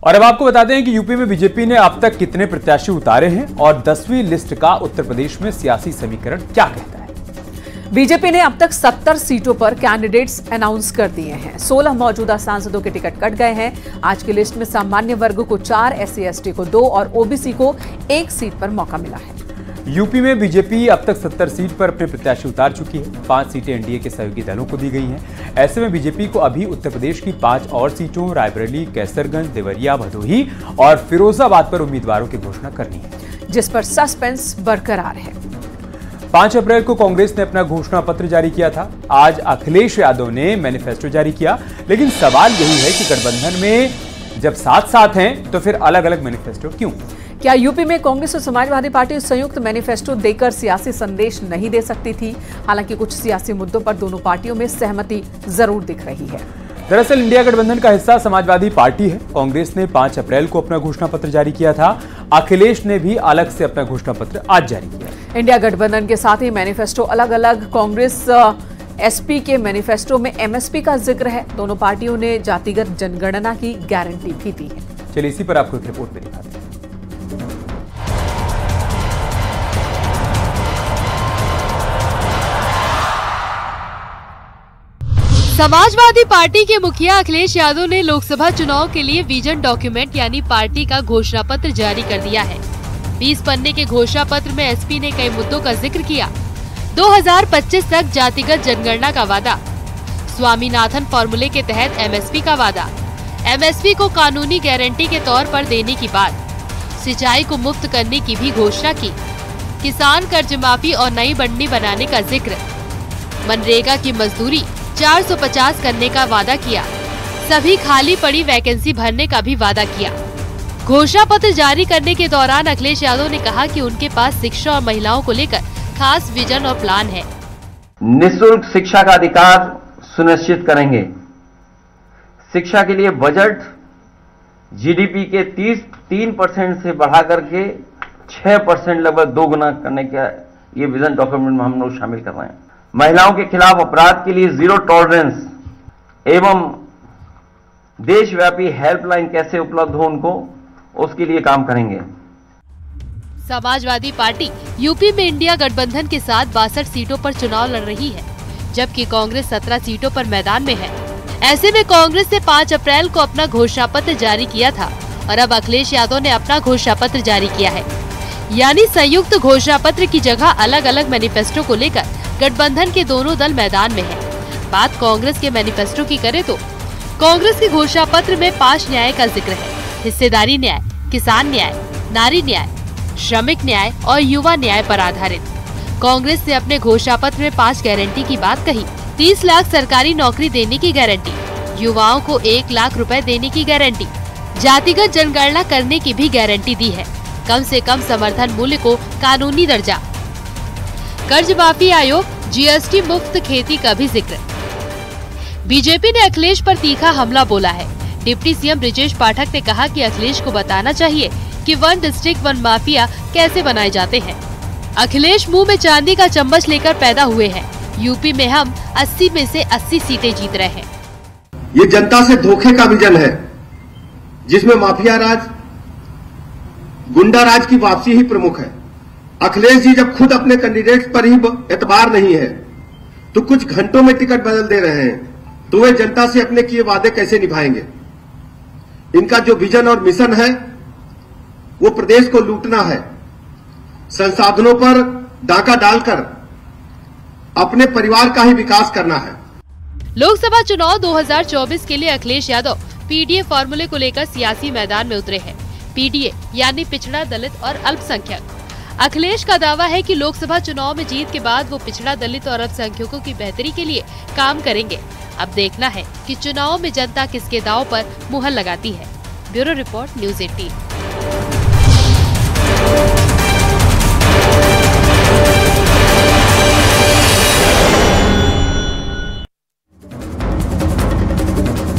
और अब आपको बता दें कि यूपी में बीजेपी ने अब तक कितने प्रत्याशी उतारे हैं और 10वीं लिस्ट का उत्तर प्रदेश में सियासी समीकरण क्या कहता है। बीजेपी ने अब तक 70 सीटों पर कैंडिडेट्स अनाउंस कर दिए हैं। 16 मौजूदा सांसदों के टिकट कट गए हैं। आज की लिस्ट में सामान्य वर्ग को 4, SC/ST को 2 और ओबीसी को 1 सीट पर मौका मिला है। यूपी में बीजेपी अब तक 70 सीट पर अपने प्रत्याशी उतार चुकी है। 5 सीटें एनडीए के सहयोगी दलों को दी गई हैं। ऐसे में बीजेपी को अभी उत्तर प्रदेश की 5 और सीटों रायबरेली, कैसरगंज, देवरिया, भदोही और फिरोजाबाद पर उम्मीदवारों की घोषणा करनी है, जिस पर सस्पेंस बरकरार है। 5 अप्रैल को कांग्रेस ने अपना घोषणा पत्र जारी किया था। आज अखिलेश यादव ने मैनिफेस्टो जारी किया, लेकिन सवाल यही है कि गठबंधन में जब साथ साथ हैं तो फिर अलग अलग मैनिफेस्टो क्यों? क्या यूपी में कांग्रेस और समाजवादी पार्टी संयुक्त मैनिफेस्टो देकर सियासी संदेश नहीं दे सकती थी? हालांकि कुछ सियासी मुद्दों पर दोनों पार्टियों में सहमति जरूर दिख रही है। दरअसल इंडिया गठबंधन का हिस्सा समाजवादी पार्टी है। कांग्रेस ने 5 अप्रैल को अपना घोषणा पत्र जारी किया था। अखिलेश ने भी अलग से अपना घोषणा पत्र आज जारी किया। इंडिया गठबंधन के साथ ही मैनिफेस्टो अलग अलग। कांग्रेस एसपी के मैनिफेस्टो में एमएसपी का जिक्र है। दोनों पार्टियों ने जातिगत जनगणना की गारंटी भी दी है। चलिए इसी पर आपको एक रिपोर्ट में दिखाते हैं। समाजवादी पार्टी के मुखिया अखिलेश यादव ने लोकसभा चुनाव के लिए विजन डॉक्यूमेंट यानी पार्टी का घोषणा पत्र जारी कर दिया है। 20 पन्ने के घोषणा पत्र में एसपी ने कई मुद्दों का जिक्र किया। 2025 तक जातिगत जनगणना का वादा, स्वामीनाथन फॉर्मूले के तहत एमएसपी का वादा, एमएसपी को कानूनी गारंटी के तौर पर देने की बात, सिंचाई को मुफ्त करने की भी घोषणा की, किसान कर्ज माफी और नई मंडी बनाने का जिक्र, मनरेगा की मजदूरी 450 करने का वादा किया, सभी खाली पड़ी वैकेंसी भरने का भी वादा किया। घोषणा पत्र जारी करने के दौरान अखिलेश यादव ने कहा कि उनके पास शिक्षा और महिलाओं को लेकर खास विजन और प्लान है। निःशुल्क शिक्षा का अधिकार सुनिश्चित करेंगे। शिक्षा के लिए बजट जीडीपी के 3% से बढ़ा करके 6% लगभग 2 गुना करने का ये विजन डॉक्यूमेंट में हम लोग शामिल कर रहे हैं। महिलाओं के खिलाफ अपराध के लिए 0 टॉलरेंस एवं देशव्यापी हेल्पलाइन कैसे उपलब्ध हो उनको, उसके लिए काम करेंगे। समाजवादी पार्टी यूपी में इंडिया गठबंधन के साथ 62 सीटों पर चुनाव लड़ रही है, जबकि कांग्रेस 17 सीटों पर मैदान में है। ऐसे में कांग्रेस ने 5 अप्रैल को अपना घोषणा पत्र जारी किया था और अब अखिलेश यादव ने अपना घोषणा पत्र जारी किया है। यानी संयुक्त घोषणा पत्र की जगह अलग अलग मैनिफेस्टो को लेकर गठबंधन के दोनों दल मैदान में हैं। बात कांग्रेस के मैनिफेस्टो की करें तो कांग्रेस के घोषणा पत्र में 5 न्याय का जिक्र है। हिस्सेदारी न्याय, किसान न्याय, नारी न्याय, श्रमिक न्याय और युवा न्याय पर आधारित। कांग्रेस ने अपने घोषणा पत्र में 5 गारंटी की बात कही। 30 लाख सरकारी नौकरी देने की गारंटी, युवाओं को 1 लाख रुपए देने की गारंटी, जातिगत जनगणना करने की भी गारंटी दी है, कम से कम समर्थन मूल्य को कानूनी दर्जा, कर्ज माफी आयोग, जीएसटी मुफ्त खेती का भी जिक्र। बीजेपी ने अखिलेश पर तीखा हमला बोला है। डिप्टी सीएम ब्रिजेश पाठक ने कहा कि अखिलेश को बताना चाहिए कि 1 डिस्ट्रिक्ट 1 माफिया कैसे बनाए जाते हैं। अखिलेश मुंह में चांदी का चम्मच लेकर पैदा हुए हैं। यूपी में हम 80 में से 80 सीटें जीत रहे हैं। ये जनता से धोखे का विजन है, जिसमें माफिया राज, गुंडा राज की वापसी ही प्रमुख है। अखिलेश जी जब खुद अपने कैंडिडेट्स पर ही एतबार नहीं है तो कुछ घंटों में टिकट बदल दे रहे हैं, तो वे जनता से अपने किए वादे कैसे निभाएंगे? इनका जो विजन और मिशन है वो प्रदेश को लूटना है, संसाधनों पर डाका डालकर अपने परिवार का ही विकास करना है। लोकसभा चुनाव 2024 के लिए अखिलेश यादव पीडीए फॉर्मूले को लेकर सियासी मैदान में उतरे हैं। पीडीए यानी पिछड़ा, दलित और अल्पसंख्यक। अखिलेश का दावा है कि लोकसभा चुनाव में जीत के बाद वो पिछड़ा, दलित और अल्पसंख्यकों की बेहतरी के लिए काम करेंगे। अब देखना है कि चुनाव में जनता किसके दांव पर मुहर लगाती है। Bureau report, news 18।